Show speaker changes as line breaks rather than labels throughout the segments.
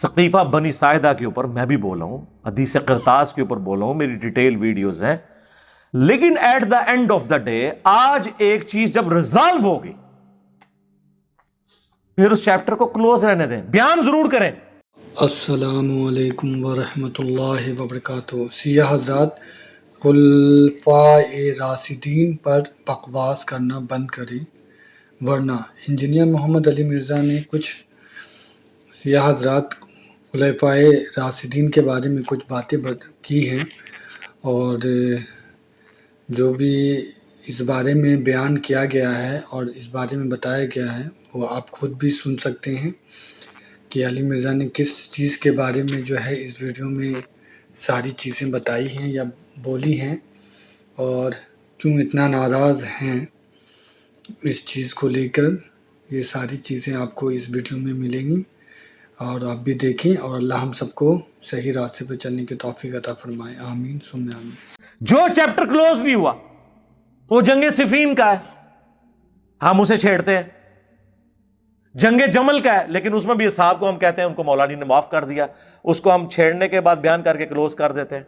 ثقیفہ بنی ساعدہ کے اوپر میں بھی بولا ہوں، حدیث قرطاس کے اوپر بولا ہوں، میری ڈیٹیل ویڈیوز ہیں. لیکن at the end of the day آج ایک چیز جب ریزالو ہوگی پھر اس چیپٹر کو کلوز رہنے دیں، بیان ضرور کریں.
السلام علیکم ورحمۃ اللہ وبرکاتہ. سیاح حضرات خلفائے راشدین پر بکواس کرنا بند کریں، ورنہ انجینئر محمد علی مرزا نے کچھ سیاح حضرات خلفائے راشدین کے بارے میں کچھ باتیں کی ہیں، اور جو بھی اس بارے میں بیان کیا گیا ہے اور اس بارے میں بتایا گیا ہے وہ آپ خود بھی سن سکتے ہیں کہ علی مرزا نے کس چیز کے بارے میں جو ہے اس ویڈیو میں ساری چیزیں بتائی ہیں یا بولی ہیں، اور کیوں اتنا ناراض ہیں اس چیز کو لے کر. یہ ساری چیزیں آپ کو اس ویڈیو میں ملیں گی اور آپ بھی دیکھیں، اور اللہ ہم سب کو صحیح راستے پہ چلنے کی توفیق عطا فرمائے. آمین ثم آمین.
جو چیپٹر کلوز بھی ہوا وہ جنگ صفین کا ہے، ہم اسے چھیڑتے ہیں. جنگ جمل کا ہے لیکن اس میں بھی اصحاب کو ہم کہتے ہیں ان کو مولا علی نے معاف کر دیا، اس کو ہم چھیڑنے کے بعد بیان کر کے کلوز کر دیتے ہیں.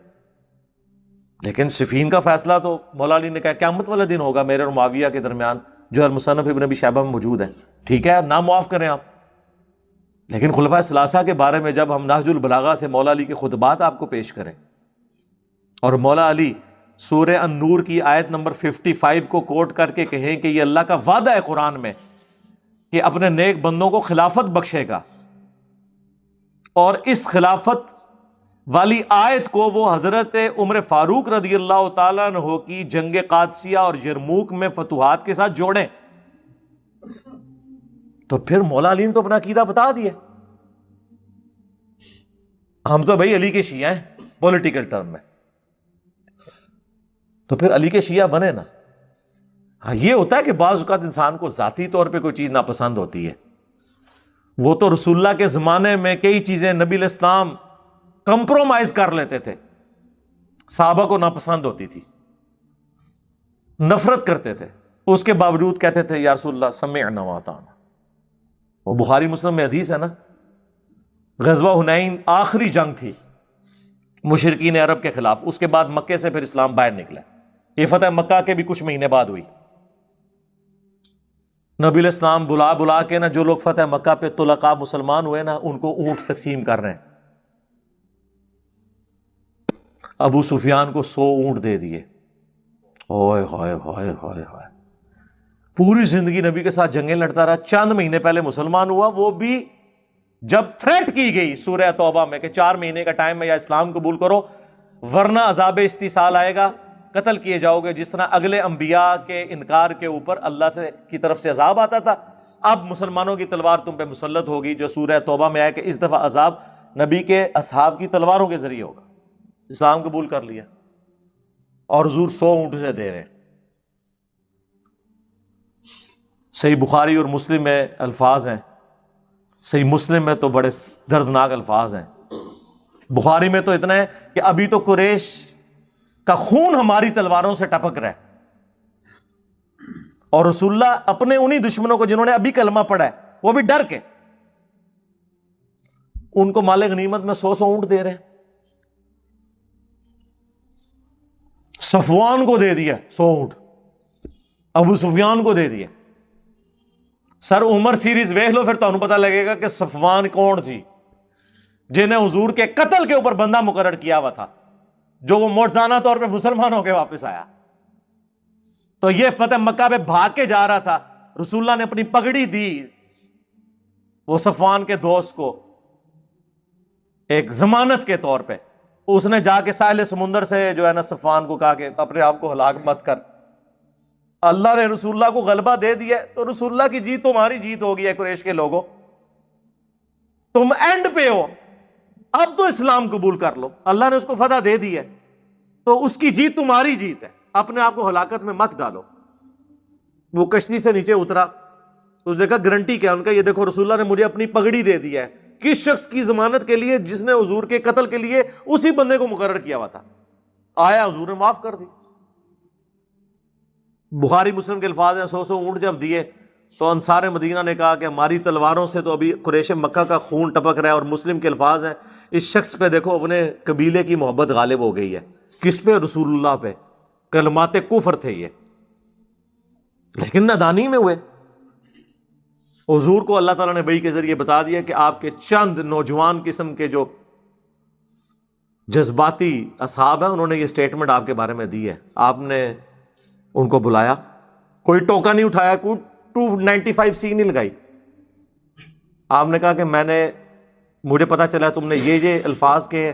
لیکن صفین کا فیصلہ تو مولا علی نے کہا قیامت والے دن ہوگا میرے اور معاویہ کے درمیان، جو المصنف ابن ابی شیبہ میں موجود ہے. ٹھیک ہے نہ معاف کریں آپ، لیکن خلفائے ثلاثہ کے بارے میں جب ہم نہج البلاغہ سے مولا علی کے خطبات آپ کو پیش کریں اور مولا علی سورہ النور کی آیت نمبر 55 کو کوٹ کر کے کہیں کہ یہ اللہ کا وعدہ ہے قرآن میں کہ اپنے نیک بندوں کو خلافت بخشے گا، اور اس خلافت والی آیت کو وہ حضرت عمر فاروق رضی اللہ تعالیٰ عنہ کی جنگ قادسیہ اور یرموک میں فتوحات کے ساتھ جوڑیں، تو پھر مولا علی نے تو اپنا عقیدہ بتا دیا. ہم تو بھائی علی کے شیعہ ہیں پولیٹیکل ٹرم میں، تو پھر علی کے شیعہ بنے نا. ہاں یہ ہوتا ہے کہ بعض اوقات انسان کو ذاتی طور پہ کوئی چیز ناپسند ہوتی ہے. وہ تو رسول اللہ کے زمانے میں کئی چیزیں نبی علیہ السلام کمپرومائز کر لیتے تھے، صحابہ کو ناپسند ہوتی تھی، نفرت کرتے تھے، اس کے باوجود کہتے تھے یا رسول اللہ سمعنا واطعنا. وہ بخاری مسلم میں حدیث ہے نا، غزوہ حنین آخری جنگ تھی مشرکین عرب کے خلاف، اس کے بعد مکے سے پھر اسلام باہر نکلا. یہ فتح مکہ کے بھی کچھ مہینے بعد ہوئی. نبی علیہ السلام بلا بلا کے نا جو لوگ فتح مکہ پہ طلقاء مسلمان ہوئے نا ان کو اونٹ تقسیم کر رہے ہیں. ابو سفیان کو 100 اونٹ دے دیے. اوئے ہوئے ہوئے ہوئے ہوئے، پوری زندگی نبی کے ساتھ جنگیں لڑتا رہا. چند مہینے پہلے مسلمان ہوا، وہ بھی جب تھریٹ کی گئی سورہ توبہ میں کہ 4 مہینے کا ٹائم ہے یا اسلام قبول کرو ورنہ عذاب استیصال آئے گا، قتل کیے جاؤ گے. جس طرح اگلے انبیاء کے انکار کے اوپر اللہ سے کی طرف سے عذاب آتا تھا، اب مسلمانوں کی تلوار تم پہ مسلط ہوگی، جو سورہ توبہ میں آیا کہ اس دفعہ عذاب نبی کے اصحاب کی تلواروں کے ذریعے ہوگا. اسلام قبول کر لیا اور حضور 100 اونٹ سے دے رہے ہیں. صحیح بخاری اور مسلم میں الفاظ ہیں، صحیح مسلم میں تو بڑے دردناک الفاظ ہیں. بخاری میں تو اتنا ہے کہ ابھی تو قریش کا خون ہماری تلواروں سے ٹپک رہا ہے، اور رسول اللہ اپنے انہی دشمنوں کو جنہوں نے ابھی کلمہ پڑھا ہے وہ بھی ڈر کے ان کو مال غنیمت میں 100 اونٹ دے رہے ہیں. صفوان کو دے دیا 100 اونٹ، ابو سفیان کو دے دیا. سر عمر سیریز ویکھ لو پھر تمہیں پتہ لگے گا کہ صفوان کون تھی جنہیں حضور کے قتل کے اوپر بندہ مقرر کیا ہوا تھا، جو وہ معجزانہ طور پہ مسلمان ہو کے واپس آیا. تو یہ فتح مکہ پہ بھاگ کے جا رہا تھا، رسول اللہ نے اپنی پگڑی دی وہ صفوان کے دوست کو ایک ضمانت کے طور پہ. اس نے جا کے ساحل سمندر سے جو ہے نا صفوان کو کہا کہ اپنے آپ کو ہلاک مت کر، اللہ نے رسول اللہ کو غلبہ دے دیا ہے تو رسول اللہ کی جیت تمہاری جیت ہوگی ہے قریش کے لوگوں، تم اینڈ پہ ہو، اب تو اسلام قبول کر لو. اللہ نے اس کو فتح دے دی ہے تو اس کی جیت تمہاری جیت ہے، اپنے آپ کو ہلاکت میں مت ڈالو. وہ کشتی سے نیچے اترا، اس نے کہا گارنٹی کیا؟ ان کا یہ دیکھو رسول اللہ نے مجھے اپنی پگڑی دے دی ہے. کس شخص کی ضمانت کے لیے؟ جس نے حضور کے قتل کے لیے اسی بندے کو مقرر کیا ہوا تھا. آیا حضور نے معاف کر دی. بخاری مسلم کے الفاظ ہیں 100 اونٹ جب دیے تو انصار مدینہ نے کہا کہ ہماری تلواروں سے تو ابھی قریش مکہ کا خون ٹپک رہا ہے، اور مسلم کے الفاظ ہیں، اس شخص پہ دیکھو اپنے قبیلے کی محبت غالب ہو گئی ہے. کس پہ؟ رسول اللہ پہ. کلمات کفر تھے یہ، لیکن نادانی میں ہوئے. حضور کو اللہ تعالیٰ نے وحی کے ذریعے بتا دیا کہ آپ کے چند نوجوان قسم کے جو جذباتی اصحاب ہیں انہوں نے یہ سٹیٹمنٹ آپ کے بارے میں دی ہے. آپ نے ان کو بلایا، کوئی ٹوکا نہیں اٹھایا، کوئی 295 سی نہیں لگائی. آپ نے کہا کہ مجھے پتا چلا تم نے یہ الفاظ کے ہیں.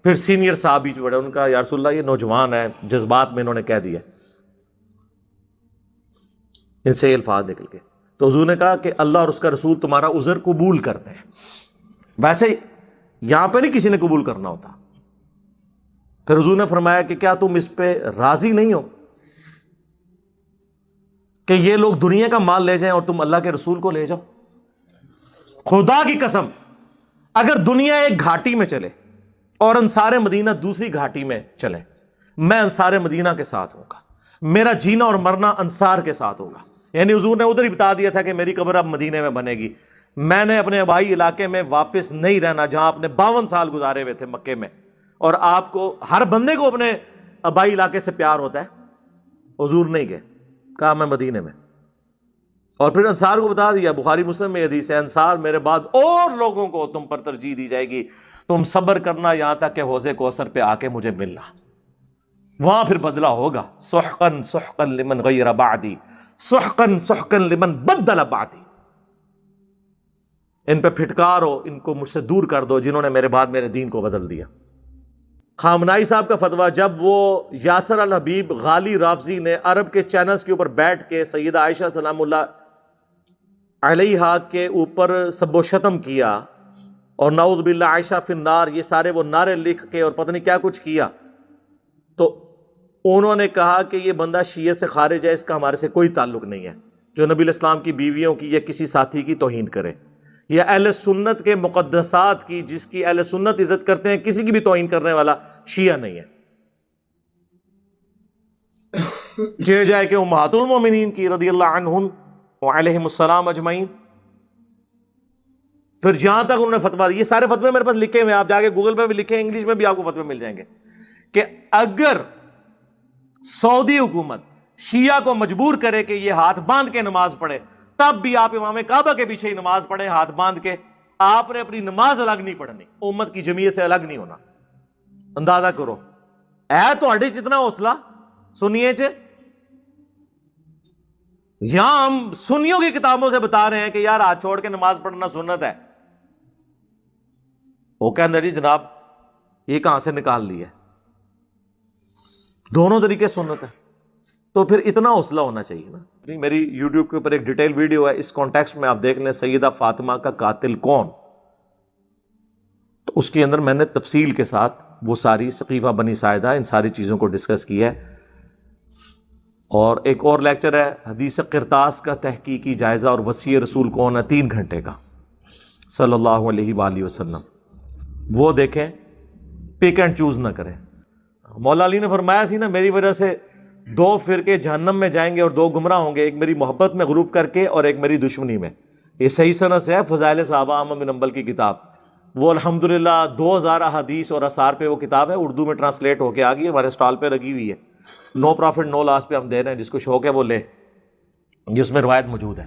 پھر سینئر صاحب بیچ بڑھے، ان کا یا رسول اللہ یہ نوجوان ہے، جذبات میں انہوں نے کہہ دیا، ان سے یہ الفاظ نکل کے. تو حضور نے کہا کہ اللہ اور اس کا رسول تمہارا عذر قبول کرتے ہیں. ویسے یہاں پہ نہیں کسی نے قبول کرنا ہوتا. پھر حضور نے فرمایا کہ کیا تم اس پہ راضی نہیں ہو کہ یہ لوگ دنیا کا مال لے جائیں اور تم اللہ کے رسول کو لے جاؤ؟ خدا کی قسم، اگر دنیا ایک گھاٹی میں چلے اور انصار مدینہ دوسری گھاٹی میں چلے، میں انصار مدینہ کے ساتھ ہوں گا. میرا جینا اور مرنا انصار کے ساتھ ہوگا. یعنی حضور نے ادھر ہی بتا دیا تھا کہ میری قبر اب مدینے میں بنے گی. میں نے اپنے آبائی علاقے میں واپس نہیں رہنا جہاں آپ نے 52 سال گزارے ہوئے تھے مکے میں. اور آپ کو، ہر بندے کو اپنے آبائی علاقے سے پیار ہوتا ہے. حضور نہیں گئے، کہا میں مدینے میں. اور پھر انصار کو بتا دیا، بخاری مسلم میں حدیث ہے، انصار میرے بعد اور لوگوں کو تم پر ترجیح دی جائے گی، تم صبر کرنا یہاں تک کہ حوض کوثر پہ آ کے مجھے ملنا، وہاں پھر بدلہ ہوگا. سحقن سحقن لمن غیر بعدی، سحقن سحقن لمن بدل بعدی. ان پہ پھٹکارو، ان کو مجھ سے دور کر دو جنہوں نے میرے بعد میرے دین کو بدل دیا. خامنائی صاحب کا فتویٰ، جب وہ یاسر الحبیب غالی رافضی نے عرب کے چینلز کے اوپر بیٹھ کے سیدہ عائشہ سلام اللہ علیہا کے اوپر سب و شتم کیا اور نعوذ باللہ عائشہ فی النار، یہ سارے وہ نعرے لکھ کے اور پتہ نہیں کیا کچھ کیا، تو انہوں نے کہا کہ یہ بندہ شیعہ سے خارج ہے، اس کا ہمارے سے کوئی تعلق نہیں ہے جو نبی الاسلام کی بیویوں کی یا کسی ساتھی کی توہین کرے، یا اہل سنت کے مقدسات کی، جس کی اہل سنت عزت کرتے ہیں، کسی کی بھی توہین کرنے والا شیعہ نہیں ہے. چہ جائے کہ امہات المومنین کی رضی اللہ عنہن وعلیہم السلام اجمعین. پھر جہاں تک انہوں نے فتویٰ، یہ سارے فتوے میرے پاس لکھے ہوئے ہیں، آپ جا کے گوگل پہ بھی لکھیں، انگلش میں بھی آپ کو فتوے مل جائیں گے، کہ اگر سعودی حکومت شیعہ کو مجبور کرے کہ یہ ہاتھ باندھ کے نماز پڑھے، تب بھی آپ امام کعبہ کے پیچھے ہی نماز پڑھیں ہاتھ باندھ کے. آپ نے اپنی نماز الگ نہیں پڑھنی، امت کی جمعیت سے الگ نہیں ہونا. اندازہ کرو، اے تو اڈے جتنا حوصلہ سنیے چے. یہاں ہم سنیوں کی کتابوں سے بتا رہے ہیں کہ یار ہاتھ چھوڑ کے نماز پڑھنا سنت ہے، وہ کہتے جی جناب یہ کہاں سے نکال لی ہے، دونوں طریقے سنت ہے. تو پھر اتنا حوصلہ ہونا چاہیے نا. میری یوٹیوب کے اوپر ایک ڈیٹیل ویڈیو ہے، اس کانٹیکسٹ میں آپ دیکھ لیں، سیدہ فاطمہ کا قاتل کون، تو اس کے اندر میں نے تفصیل کے ساتھ وہ ساری سقیفہ بنی ساعدہ ان ساری چیزوں کو ڈسکس کیا ہے. اور ایک اور لیکچر ہے حدیث قرطاس کا تحقیقی جائزہ اور وصی رسول کون ہے، 3 گھنٹے کا، صلی اللہ علیہ وآلہ وسلم. وہ دیکھیں، پک اینڈ چوز نہ کریں. مولا علی نے فرمایا سی نا، میری وجہ سے 2 فرقے جہنم میں جائیں گے اور 2 گمراہ ہوں گے، ایک میری محبت میں غروب کر کے اور ایک میری دشمنی میں. یہ صحیح سند سے ہے، فضائل صحابہ احمد بن حنبل کی کتاب. وہ الحمدللہ 2000 احادیث اور آثار پہ وہ کتاب ہے، اردو میں ٹرانسلیٹ ہو کے آ گئی ہے، ہمارے اسٹال پہ لگی ہوئی ہے. نو پروفٹ نو لاس پہ ہم دے رہے ہیں، جس کو شوق ہے وہ لے، جس میں روایت موجود ہے.